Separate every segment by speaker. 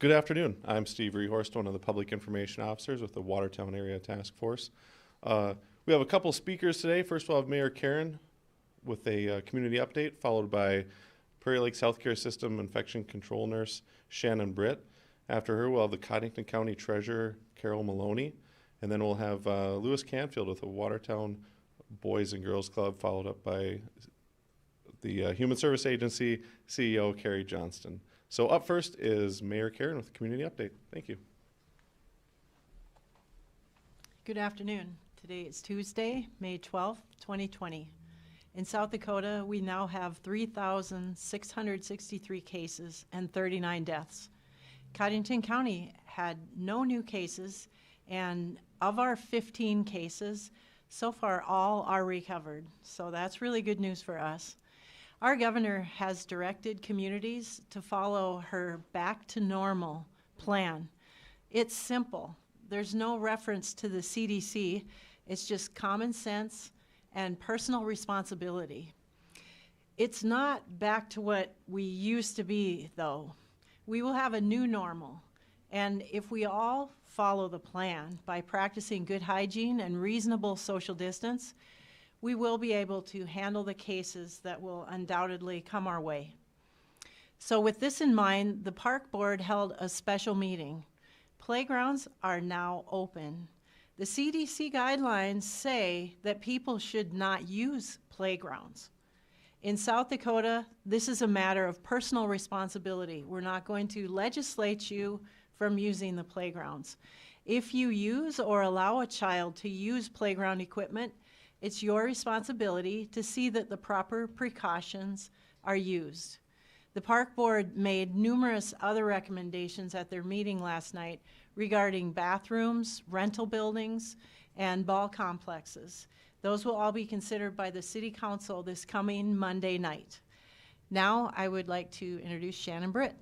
Speaker 1: Good afternoon. I'm Steve Rehorst, one of the public information officers with the Watertown Area Task Force. We have a couple speakers today. First, we'll have Mayor Karen with a community update, followed by Prairie Lakes Healthcare System Infection Control Nurse Shannon Britt. After her, we'll have the Cottington County Treasurer Carol Maloney, and then we'll have Lewis Canfield with the Watertown Boys and Girls Club, followed up by the Human Service Agency CEO Carrie Johnston. So up first is Mayor Karen with the community update. Thank you.
Speaker 2: Good afternoon. Today is Tuesday, May 12th, 2020. In South Dakota, we now have 3,663 cases and 39 deaths. Cottington County had no new cases, and of our 15 cases, so far all are recovered. So that's really good news for us. Our governor has directed communities to follow her back to normal plan. It's simple. There's no reference to the CDC. It's just common sense and personal responsibility. It's not back to what we used to be, though. We will have a new normal. And if we all follow the plan by practicing good hygiene and reasonable social distance, we will be able to handle the cases that will undoubtedly come our way. So with this in mind, the Park Board held a special meeting. Playgrounds are now open. The CDC guidelines say that people should not use playgrounds. In South Dakota, this is a matter of personal responsibility. We're not going to legislate you from using the playgrounds. If you use or allow a child to use playground equipment, it's your responsibility to see that the proper precautions are used. The Park Board made numerous other recommendations at their meeting last night regarding bathrooms, rental buildings, and ball complexes. Those will all be considered by the City Council this coming Monday night. Now I would like to introduce Shannon Britt.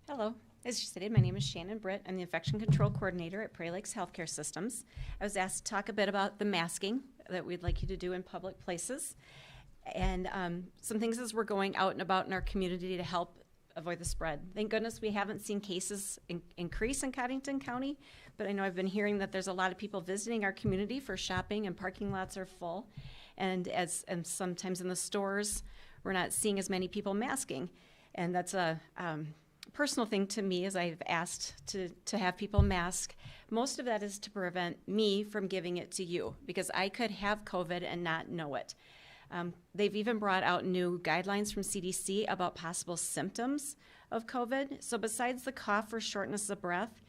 Speaker 3: Hello. As you stated, my name is Shannon Britt. I'm the Infection Control Coordinator at Prairie Lakes Healthcare Systems. I was asked to talk a bit about the masking that we'd like you to do in public places, and some things as we're going out and about in our community to help avoid the spread. Thank goodness we haven't seen cases increase in Cottington County, but I know I've been hearing that there's a lot of people visiting our community for shopping, and parking lots are full, and sometimes in the stores we're not seeing as many people masking, and that's a personal thing to me, as I've asked to have people mask. Most of that is to prevent me from giving it to you, because I could have COVID and not know it. They've even brought out new guidelines from CDC about possible symptoms of COVID. So besides the cough or shortness of breath,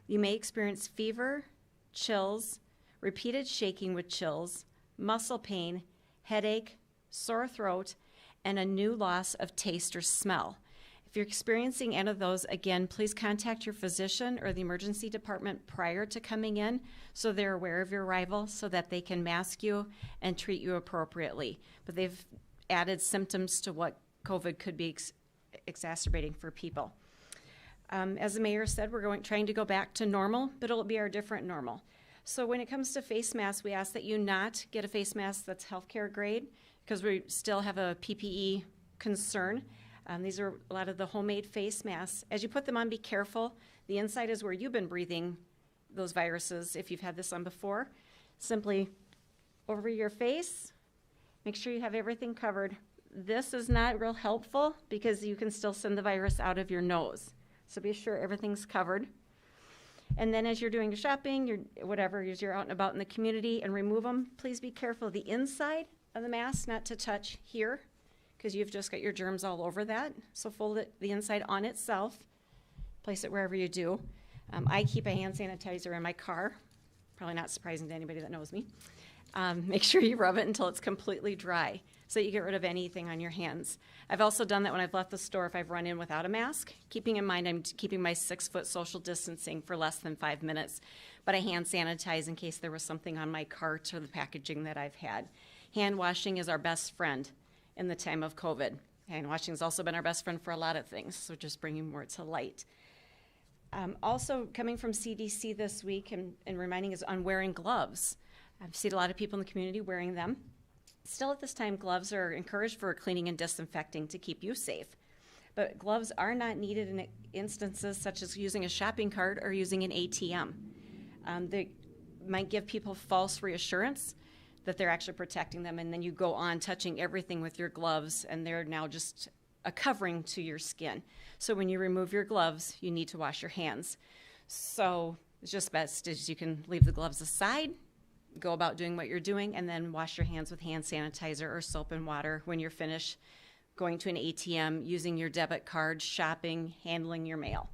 Speaker 3: you may experience fever, chills, repeated shaking with chills, muscle pain, headache, sore throat, and a new loss of taste or smell. If you're experiencing any of those, again, please contact your physician or the emergency department prior to coming in so they're aware of your arrival so that they can mask you and treat you appropriately. But they've added symptoms to what COVID could be exacerbating for people. As the mayor said, we're trying to go back to normal, but it'll be our different normal. So when it comes to face masks, we ask that you not get a face mask that's healthcare grade, because we still have a PPE concern. These are a lot of the homemade face masks. As you put them on, be careful. The inside is where you've been breathing those viruses if you've had this on before. Simply over your face, make sure you have everything covered. This is not real helpful because you can still send the virus out of your nose. So be sure everything's covered. And then as you're doing your shopping, whatever, as you're out and about in the community, and remove them, please be careful. The inside of the mask, not to touch here, because you've just got your germs all over that. So fold it, the inside on itself, place it wherever you do. I keep a hand sanitizer in my car, probably not surprising to anybody that knows me. Make sure you rub it until it's completely dry so that you get rid of anything on your hands. I've also done that when I've left the store if I've run in without a mask, keeping in mind I'm keeping my 6-foot social distancing for less than 5 minutes, but I hand sanitize in case there was something on my cart or the packaging that I've had. Hand washing is our best friend in the time of COVID. Hand washing has also been our best friend for a lot of things, so just bringing more to light. Also coming from CDC this week and reminding us on wearing gloves. I've seen a lot of people in the community wearing them. Still at this time, gloves are encouraged for cleaning and disinfecting to keep you safe. But gloves are not needed in instances such as using a shopping cart or using an ATM. They might give people false reassurance that they're actually protecting them, and then you go on touching everything with your gloves, and they're now just a covering to your skin. So when you remove your gloves, you need to wash your hands. So it's just best as you can leave the gloves aside, go about doing what you're doing, and then wash your hands with hand sanitizer or soap and water when you're finished going to an ATM, using your debit card, shopping, handling your mail.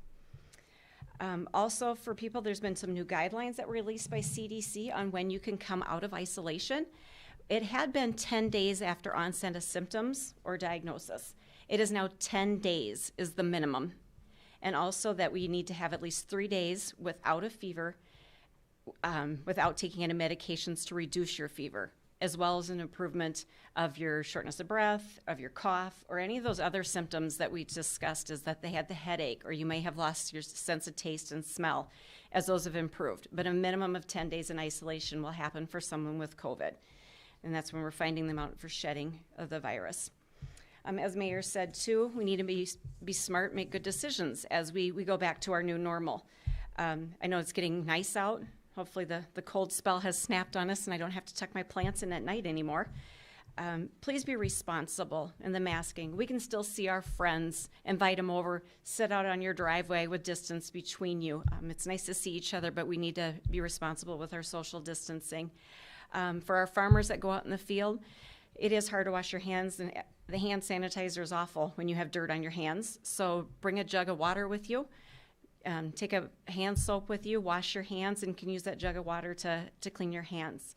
Speaker 3: Also, for people, there's been some new guidelines that were released by CDC on when you can come out of isolation. It had been 10 days after onset of symptoms or diagnosis. It is now 10 days is the minimum. And also that we need to have at least 3 days without a fever, without taking any medications to reduce your fever, as well as an improvement of your shortness of breath, of your cough, or any of those other symptoms that we discussed, is that they had the headache, or you may have lost your sense of taste and smell, as those have improved. But a minimum of 10 days in isolation will happen for someone with COVID. And that's when we're finding them out for shedding of the virus. As Mayor said too, we need to be smart, make good decisions as we go back to our new normal. I know it's getting nice out. Hopefully the cold spell has snapped on us and I don't have to tuck my plants in at night anymore. Please be responsible in the masking. We can still see our friends, invite them over, sit out on your driveway with distance between you. It's nice to see each other, but we need to be responsible with our social distancing. For our farmers that go out in the field, it is hard to wash your hands, and the hand sanitizer is awful when you have dirt on your hands. So bring a jug of water with you. Take a hand soap with you, wash your hands, and can use that jug of water to clean your hands.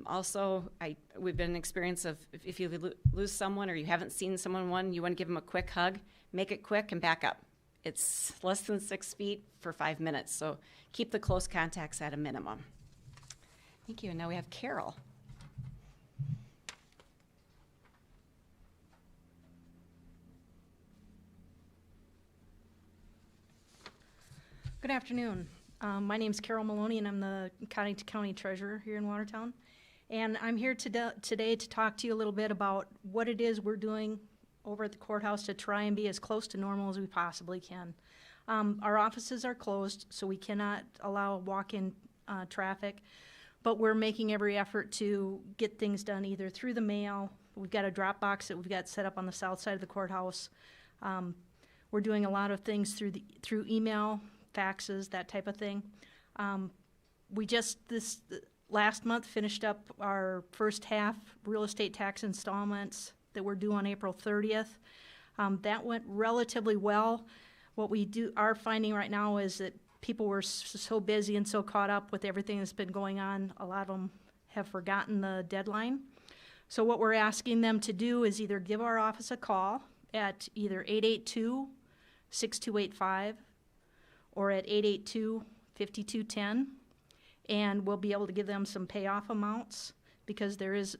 Speaker 3: Also, we've been in experience of if you lose someone or you haven't seen someone, you want to give them a quick hug, make it quick and back up. It's less than 6 feet for 5 minutes, so keep the close contacts at a minimum. Thank you, and now we have Carol.
Speaker 4: Good afternoon. My name is Carol Maloney, and I'm the Coddington County Treasurer here in Watertown. And I'm here today to talk to you a little bit about what it is we're doing over at the courthouse to try and be as close to normal as we possibly can. Our offices are closed, so we cannot allow walk-in traffic, but we're making every effort to get things done either through the mail. We've got a drop box that we've got set up on the south side of the courthouse. We're doing a lot of things through email, faxes, that type of thing. We just last month finished up our first half real estate tax installments that were due on April 30th. That went relatively well. What we are finding right now is that people were so busy and so caught up with everything that's been going on, a lot of them have forgotten the deadline. So what we're asking them to do is either give our office a call at either 882-6285 or at 882-5210, and we'll be able to give them some payoff amounts because there is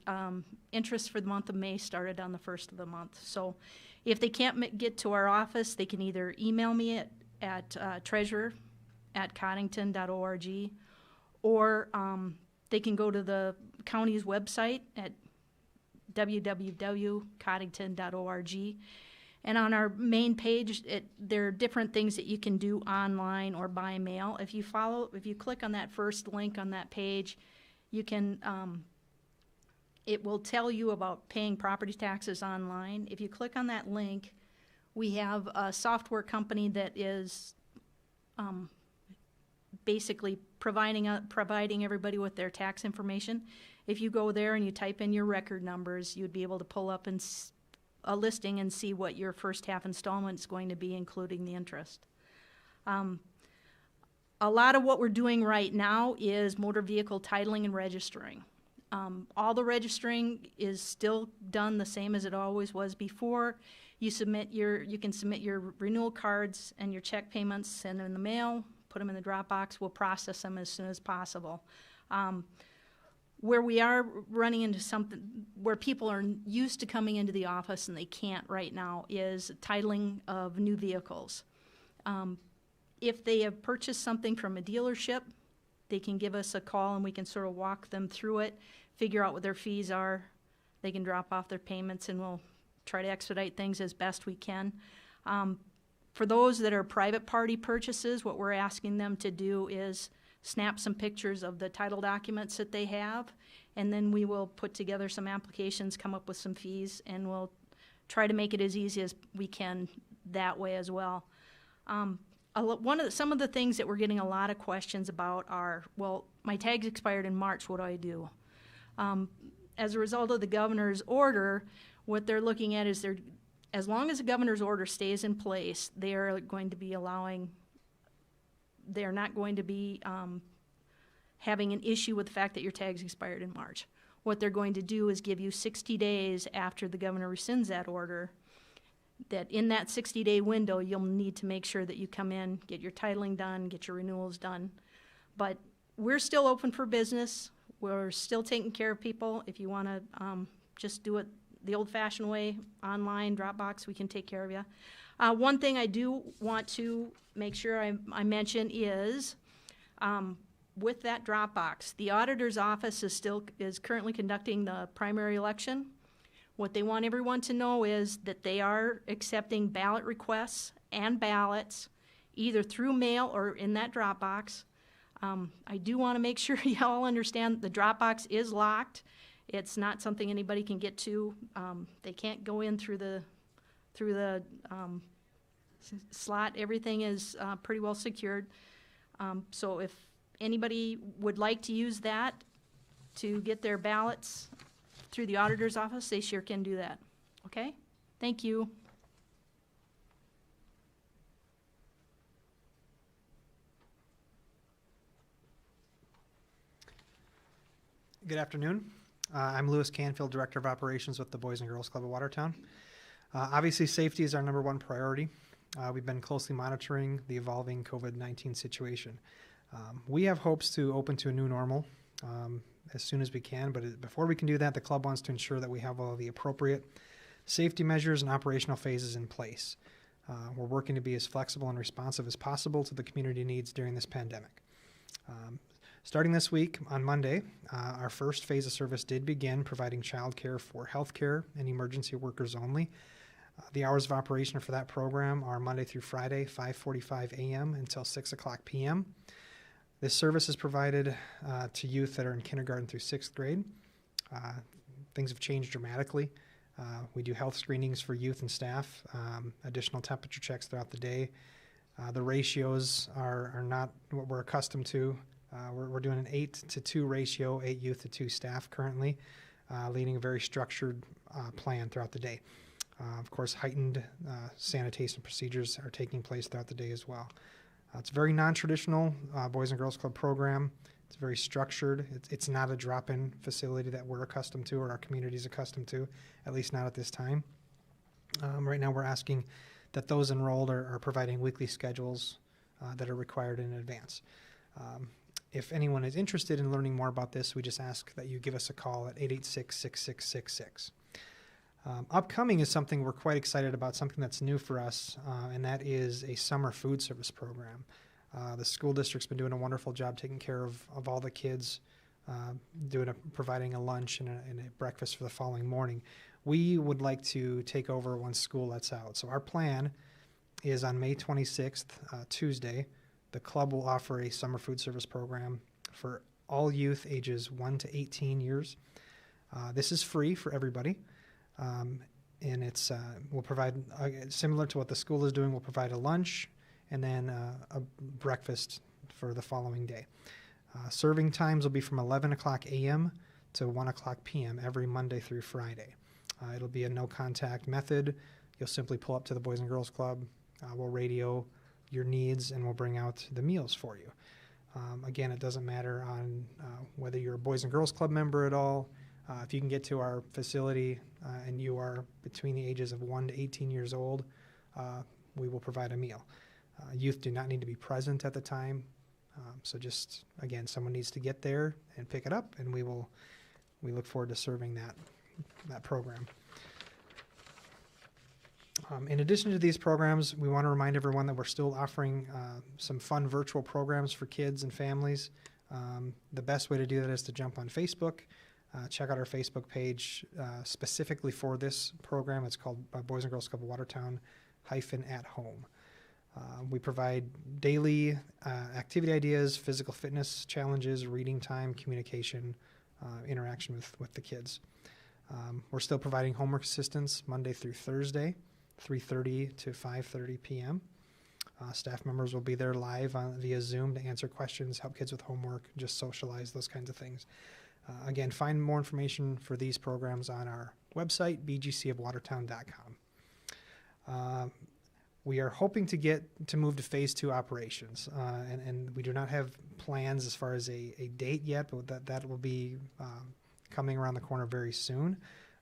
Speaker 4: interest for the month of May started on the 1st of the month. So if they can't get to our office, they can either email me at treasurer@coddington.org, or they can go to the county's website at www.coddington.org. And on our main page, there are different things that you can do online or by mail. If you click on that first link on that page, you can, it will tell you about paying property taxes online. If you click on that link, we have a software company that is basically providing everybody with their tax information. If you go there and you type in your record numbers, you'd be able to pull up a listing and see what your first half installment is going to be, including the interest. A lot of what we're doing right now is motor vehicle titling and registering. All the registering is still done the same as it always was before. You can submit your renewal cards and your check payments, send them in the mail, put them in the drop box. We'll process them as soon as possible. Where we are running into something where people are used to coming into the office and they can't right now is titling of new vehicles. If they have purchased something from a dealership, they can give us a call and we can sort of walk them through it, figure out what their fees are, they can drop off their payments, and we'll try to expedite things as best we can. For those that are private party purchases, what we're asking them to do is snap some pictures of the title documents that they have, and then we will put together some applications, come up with some fees, and we'll try to make it as easy as we can that way as well. Some of the things that we're getting a lot of questions about are, well, my tag's expired in March, what do I do? As a result of the governor's order, what they're looking at is as long as the governor's order stays in place, they're not going to be having an issue with the fact that your tag's expired in March. What they're going to do is give you 60 days after the governor rescinds that order, that in that 60-day window, you'll need to make sure that you come in, get your titling done, get your renewals done. But we're still open for business. We're still taking care of people. If you want to just do it the old-fashioned way, online, Dropbox, we can take care of you. One thing I do want to make sure I mention is, with that Dropbox, the auditor's office is currently conducting the primary election. What they want everyone to know is that they are accepting ballot requests and ballots, either through mail or in that Dropbox. I do want to make sure y'all understand the Dropbox is locked. It's not something anybody can get to. They can't go in through the slot. Everything is pretty well secured. So if anybody would like to use that to get their ballots through the auditor's office, they sure can do that. Okay? Thank you.
Speaker 5: Good afternoon. I'm Lewis Canfield, Director of Operations with the Boys and Girls Club of Watertown. Obviously, safety is our number one priority. We've been closely monitoring the evolving COVID-19 situation. We have hopes to open to a new normal as soon as we can, but before we can do that, the club wants to ensure that we have all the appropriate safety measures and operational phases in place. We're working to be as flexible and responsive as possible to the community needs during this pandemic. Starting this week, on Monday, our first phase of service did begin providing childcare for healthcare and emergency workers only. The hours of operation for that program are Monday through Friday, 5:45 a.m. until 6 o'clock p.m. This service is provided to youth that are in kindergarten through 6th grade. Things have changed dramatically. We do health screenings for youth and staff, additional temperature checks throughout the day. The ratios are not what we're accustomed to. We're doing an 8-to-2 ratio, 8 youth to 2 staff currently, leading a very structured plan throughout the day. Of course, heightened sanitation procedures are taking place throughout the day as well. It's a very non-traditional Boys and Girls Club program. It's very structured. It's not a drop-in facility that we're accustomed to or our community is accustomed to, at least not at this time. Right now we're asking that those enrolled are providing weekly schedules that are required in advance. If anyone is interested in learning more about this, we just ask that you give us a call at 886-6666. Upcoming is something we're quite excited about, something that's new for us, and that is a summer food service program. The school district's been doing a wonderful job taking care of all the kids, providing a lunch and a breakfast for the following morning. We would like to take over once school lets out. So our plan is on May 26th, Tuesday, the club will offer a summer food service program for all youth ages 1 to 18 years. This is free for everybody, and we'll provide, similar to what the school is doing, we'll provide a lunch and then a breakfast for the following day. Serving times will be from 11 o'clock a.m. to 1 o'clock p.m. every Monday through Friday. It'll be a no-contact method. You'll simply pull up to the Boys and Girls Club. We'll radio your needs, and we'll bring out the meals for you. Again, it doesn't matter on whether you're a Boys and Girls Club member at all. If you can get to our facility and you are between the ages of 1 to 18 years old, we will provide a meal. Youth do not need to be present at the time. So just, again, someone needs to get there and pick it up, and we look forward to serving that program. In addition to these programs, we want to remind everyone that we're still offering some fun virtual programs for kids and families. The best way to do that is to jump on Facebook. check out our Facebook page specifically for this program. It's called Boys and Girls Club of Watertown -at home. We provide daily activity ideas, physical fitness challenges, reading time, communication, interaction with the kids. We're still providing homework assistance Monday through Thursday, 3:30 to 5:30 p.m. Staff members will be there live via Zoom to answer questions, help kids with homework, just socialize, those kinds of things. Again, find more information for these programs on our website, bgcofwatertown.com. We are hoping to move to phase 2 operations, and we do not have plans as far as a date yet, but that will be coming around the corner very soon.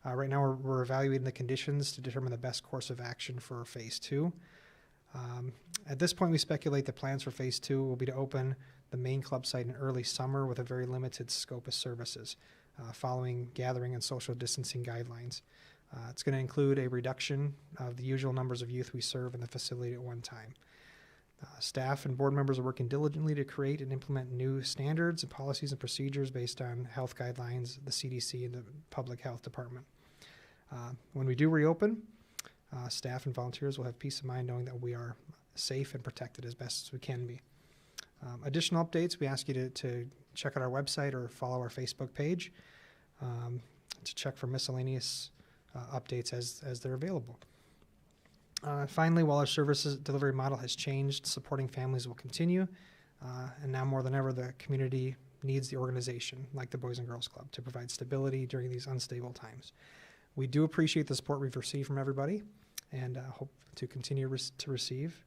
Speaker 5: Right now, we're evaluating the conditions to determine the best course of action for phase 2. At this point, we speculate the plans for phase 2 will be to open the main club site in early summer with a very limited scope of services, following gathering and social distancing guidelines. It's going to include a reduction of the usual numbers of youth we serve in the facility at one time. Staff and board members are working diligently to create and implement new standards and policies and procedures based on health guidelines, the CDC, and the Public Health Department. When we do reopen, staff and volunteers will have peace of mind knowing that we are safe and protected as best as we can be. Additional updates, we ask you to check out our website or follow our Facebook page to check for miscellaneous updates as they're available. Finally, while our services delivery model has changed, supporting families will continue, and now more than ever, the community needs the organization, like the Boys and Girls Club, to provide stability during these unstable times. We do appreciate the support we've received from everybody, and hope to continue to receive.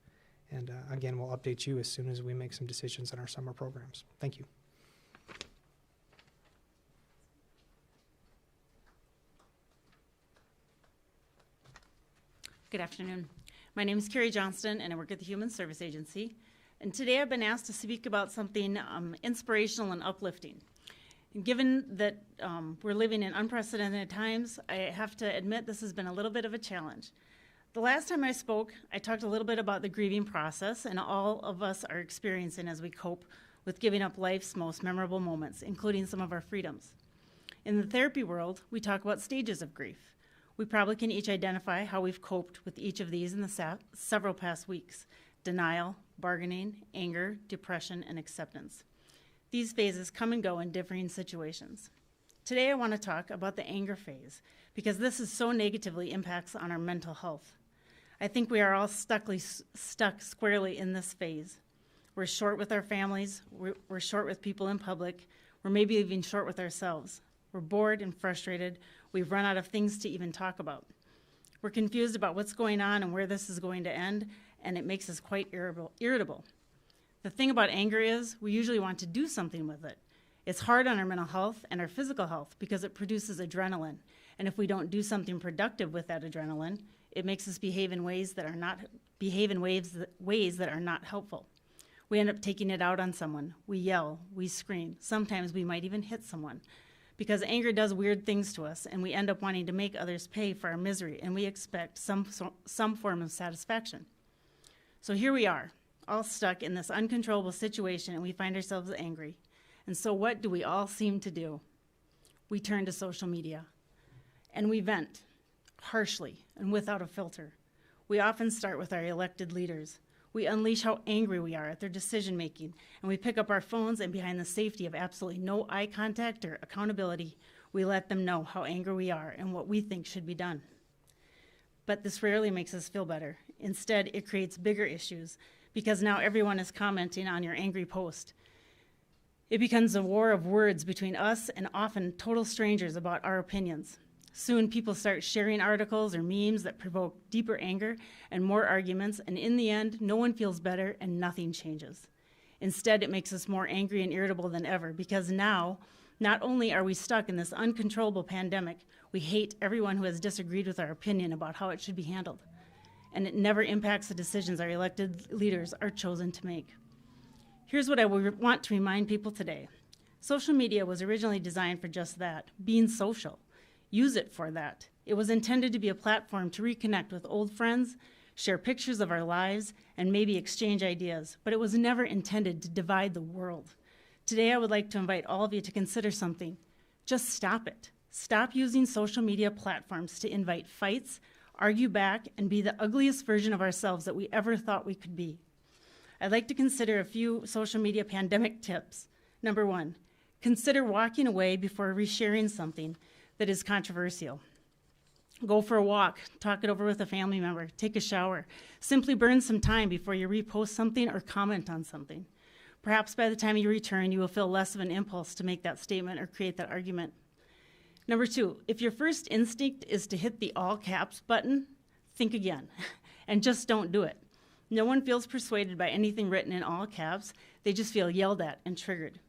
Speaker 5: And again, we'll update you as soon as we make some decisions on our summer programs. Thank you.
Speaker 6: Good afternoon. My name is Carrie Johnston, and I work at the Human Service Agency. And today I've been asked to speak about something inspirational and uplifting. And given that we're living in unprecedented times, I have to admit this has been a little bit of a challenge. The last time I spoke, I talked a little bit about the grieving process and all of us are experiencing as we cope with giving up life's most memorable moments, including some of our freedoms. In the therapy world, we talk about stages of grief. We probably can each identify how we've coped with each of these in the several past weeks: denial, bargaining, anger, depression, and acceptance. These phases come and go in differing situations. Today I want to talk about the anger phase because this is so negatively impacts on our mental health. I think we are all stuck squarely in this phase. We're short with our families, we're short with people in public, we're maybe even short with ourselves. We're bored and frustrated. We've run out of things to even talk about. We're confused about what's going on and where this is going to end, and it makes us quite irritable. The thing about anger is we usually want to do something with it. It's hard on our mental health and our physical health because it produces adrenaline. And if we don't do something productive with that adrenaline, it makes us behave in ways that are not helpful. We end up taking it out on someone. We yell, we scream. Sometimes we might even hit someone. Because anger does weird things to us, and we end up wanting to make others pay for our misery, and we expect some form of satisfaction. So here we are, all stuck in this uncontrollable situation, and we find ourselves angry. And so what do we all seem to do? We turn to social media, and we vent, harshly and without a filter. We often start with our elected leaders. We unleash how angry we are at their decision making, and we pick up our phones, and behind the safety of absolutely no eye contact or accountability, we let them know how angry we are and what we think should be done. But this rarely makes us feel better. Instead, it creates bigger issues because now everyone is commenting on your angry post. It becomes a war of words between us and often total strangers about our opinions. Soon people start sharing articles or memes that provoke deeper anger and more arguments, and in the end, no one feels better and nothing changes. Instead, it makes us more angry and irritable than ever because now, not only are we stuck in this uncontrollable pandemic, we hate everyone who has disagreed with our opinion about how it should be handled. And it never impacts the decisions our elected leaders are chosen to make. Here's what I want to remind people today. Social media was originally designed for just that, being social. Use it for that. It was intended to be a platform to reconnect with old friends, share pictures of our lives, and maybe exchange ideas, but it was never intended to divide the world. Today, I would like to invite all of you to consider something. Just stop it. Stop using social media platforms to invite fights, argue back, and be the ugliest version of ourselves that we ever thought we could be. I'd like to consider a few social media pandemic tips. Number 1, consider walking away before resharing something that is controversial. Go for a walk, talk it over with a family member, take a shower. Simply burn some time before you repost something or comment on something. Perhaps by the time you return, you will feel less of an impulse to make that statement or create that argument. Number 2, if your first instinct is to hit the all caps button, think again and just don't do it. No one feels persuaded by anything written in all caps. They just feel yelled at and triggered.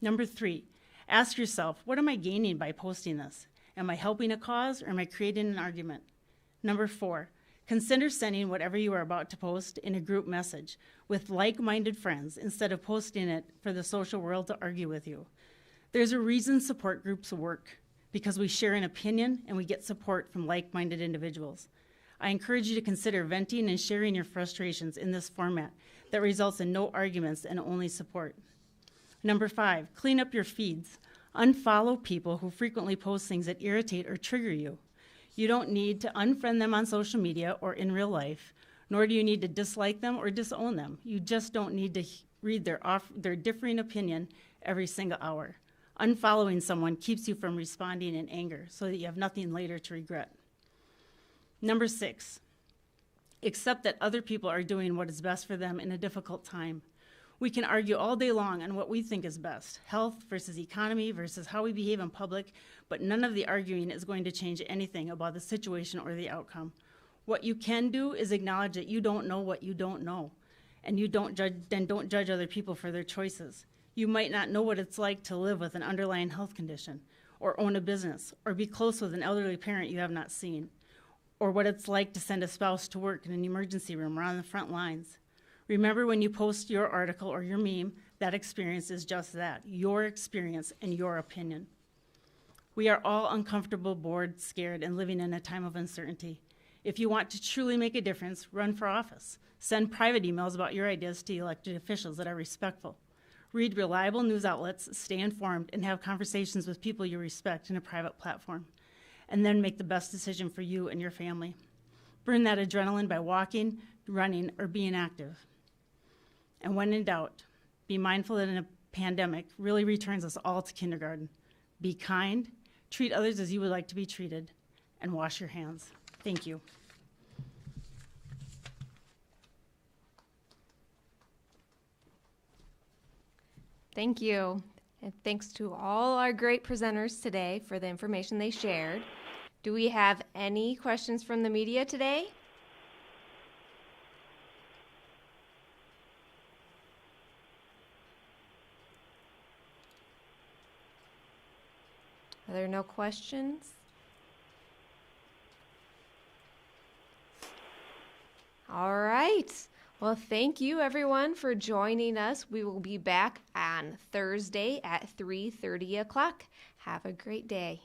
Speaker 6: Number 3, ask yourself, what am I gaining by posting this? Am I helping a cause or am I creating an argument? Number 4, consider sending whatever you are about to post in a group message with like-minded friends instead of posting it for the social world to argue with you. There's a reason support groups work, because we share an opinion and we get support from like-minded individuals. I encourage you to consider venting and sharing your frustrations in this format that results in no arguments and only support. Number 5, clean up your feeds. Unfollow people who frequently post things that irritate or trigger you. You don't need to unfriend them on social media or in real life, nor do you need to dislike them or disown them. You just don't need to read their differing opinion every single hour. Unfollowing someone keeps you from responding in anger so that you have nothing later to regret. Number 6, accept that other people are doing what is best for them in a difficult time. We can argue all day long on what we think is best, health versus economy versus how we behave in public, but none of the arguing is going to change anything about the situation or the outcome. What you can do is acknowledge that you don't know what you don't know, and don't judge other people for their choices. You might not know what it's like to live with an underlying health condition, or own a business, or be close with an elderly parent you have not seen, or what it's like to send a spouse to work in an emergency room or on the front lines. Remember, when you post your article or your meme, that experience is just that, your experience and your opinion. We are all uncomfortable, bored, scared, and living in a time of uncertainty. If you want to truly make a difference, run for office. Send private emails about your ideas to elected officials that are respectful. Read reliable news outlets, stay informed, and have conversations with people you respect in a private platform. And then make the best decision for you and your family. Burn that adrenaline by walking, running, or being active. And when in doubt, be mindful that a pandemic really returns us all to kindergarten. Be kind, treat others as you would like to be treated, and wash your hands. Thank you.
Speaker 7: Thank you. And thanks to all our great presenters today for the information they shared. Do we have any questions from the media today? Are there no questions? All right. Well, thank you everyone for joining us. We will be back on Thursday at 3:30 o'clock. Have a great day.